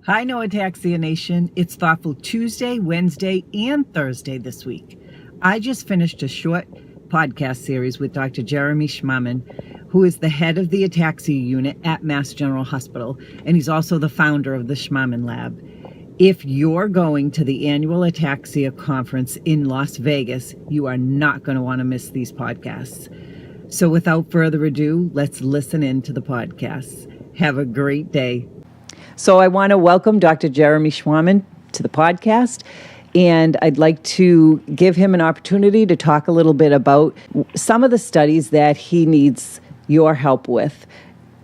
Hi, NOATAXIA Nation. It's Thoughtful Tuesday, Wednesday, and Thursday this week. I just finished a short podcast series with Dr. Jeremy Schmahmann, who is the head of the Ataxia unit at Mass General Hospital, and he's also the founder of the Schmahmann Lab. If you're going to the annual Ataxia conference in Las Vegas, you are not going to want to miss these podcasts. So without further ado, let's listen in to the podcasts. Have a great day. So I want to welcome Dr. Jeremy Schmahmann to the podcast, and I'd like to give him an opportunity to talk a little bit about some of the studies that he needs your help with.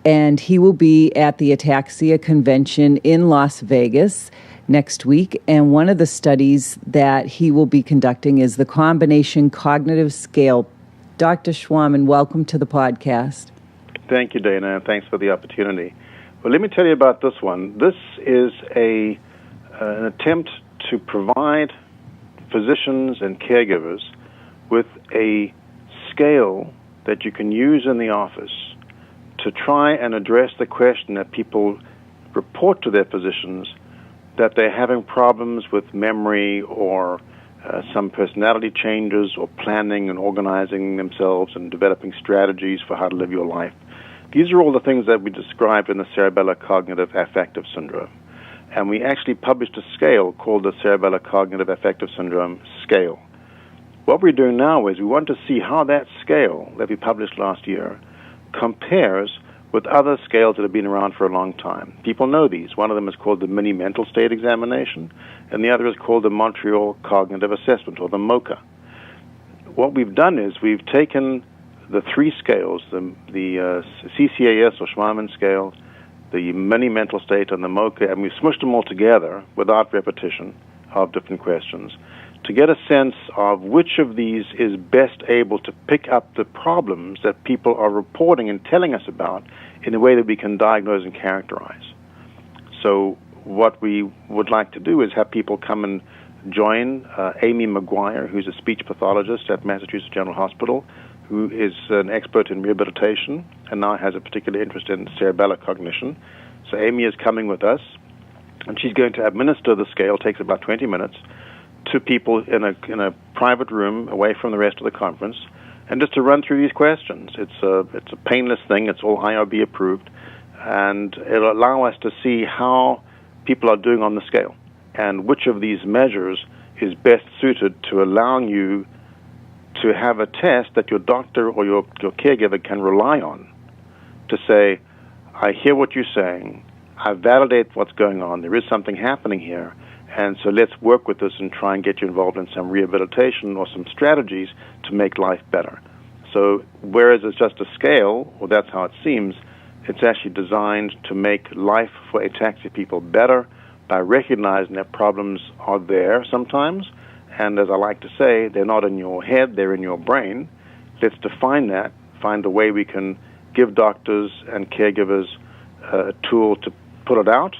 And he will be at the Ataxia convention in Las Vegas next week, and one of the studies that he will be conducting is the combination cognitive scale. Dr. Schmahmann, welcome to the podcast. Thank you, Dana, and thanks for the opportunity. Well, let me tell you about this one. This is an attempt to provide physicians and caregivers with a scale that you can use in the office to try and address the question that people report to their physicians that they're having problems with memory or some personality changes or planning and organizing themselves and developing strategies for how to live your life. These are all the things that we describe in the Cerebellar Cognitive Affective Syndrome. And we actually published a scale called the Cerebellar Cognitive Affective Syndrome scale. What we're doing now is we want to see how that scale that we published last year compares with other scales that have been around for a long time. People know these. One of them is called the Mini Mental State Examination, and the other is called the Montreal Cognitive Assessment, or the MoCA. What we've done is we've taken the three scales, the CCAS or Schmahmann Scale, the Mini Mental State, and the MoCA, and we've smushed them all together without repetition of different questions to get a sense of which of these is best able to pick up the problems that people are reporting and telling us about in a way that we can diagnose and characterize. So what we would like to do is have people come and join Amy McGuire, who's a speech pathologist at Massachusetts General Hospital, who is an expert in rehabilitation and now has a particular interest in cerebellar cognition. So Amy is coming with us, and she's going to administer the scale. It takes about 20 minutes to people in a private room away from the rest of the conference, and just to run through these questions. It's a painless thing. It's all IRB approved, and it'll allow us to see how people are doing on the scale and which of these measures is best suited to allowing you to have a test that your doctor or your caregiver can rely on to say, I hear what you're saying, I validate what's going on, there is something happening here, and so let's work with this and try and get you involved in some rehabilitation or some strategies to make life better. So whereas it's just a scale, or that's how it seems, it's actually designed to make life for ataxia people better by recognizing that problems are there sometimes. And as I like to say, they're not in your head, they're in your brain. Let's define that, find a way we can give doctors and caregivers a tool to put it out,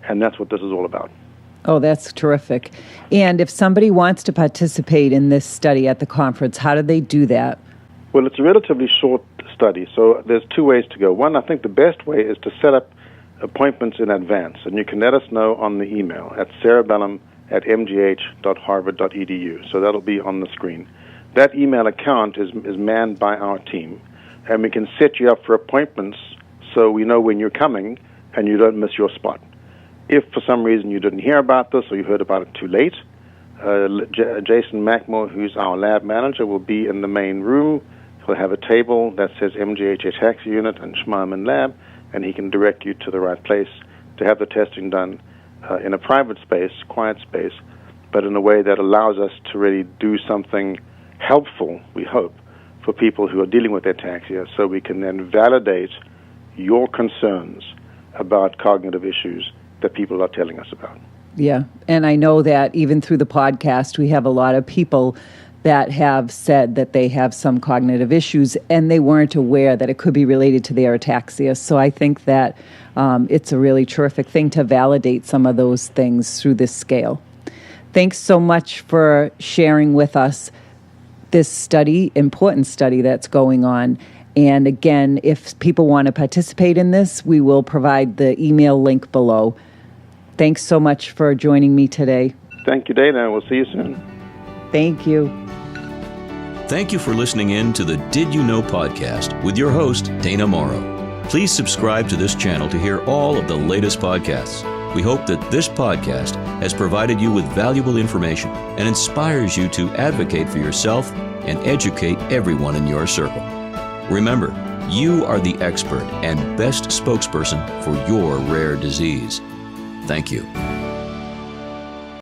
and that's what this is all about. Oh, that's terrific. And if somebody wants to participate in this study at the conference, how do they do that? Well, it's a relatively short study, so there's two ways to go. One, I think the best way is to set up appointments in advance, and you can let us know on the email at cerebellum@mgh.harvard.edu. So that'll be on the screen. That email account is manned by our team, and we can set you up for appointments so we know when you're coming and you don't miss your spot. If for some reason you didn't hear about this or you heard about it too late, Jason Mackmore, who's our lab manager, will be in the main room. He'll have a table that says MGH Ataxia Unit and Schmahmann Lab, and he can direct you to the right place to have the testing done in a private space, quiet space, but in a way that allows us to really do something helpful, we hope, for people who are dealing with ataxia, so we can then validate your concerns about cognitive issues that people are telling us about. Yeah, and I know that even through the podcast, we have a lot of people that have said that they have some cognitive issues and they weren't aware that it could be related to their ataxia. So I think that it's a really terrific thing to validate some of those things through this scale. Thanks so much for sharing with us this study, important study that's going on. And again, if people want to participate in this, we will provide the email link below. Thanks so much for joining me today. Thank you, Dana. We'll see you soon. Thank you. Thank you for listening in to the Did You Know podcast with your host, Dana Mauro. Please subscribe to this channel to hear all of the latest podcasts. We hope that this podcast has provided you with valuable information and inspires you to advocate for yourself and educate everyone in your circle. Remember, you are the expert and best spokesperson for your rare disease. Thank you.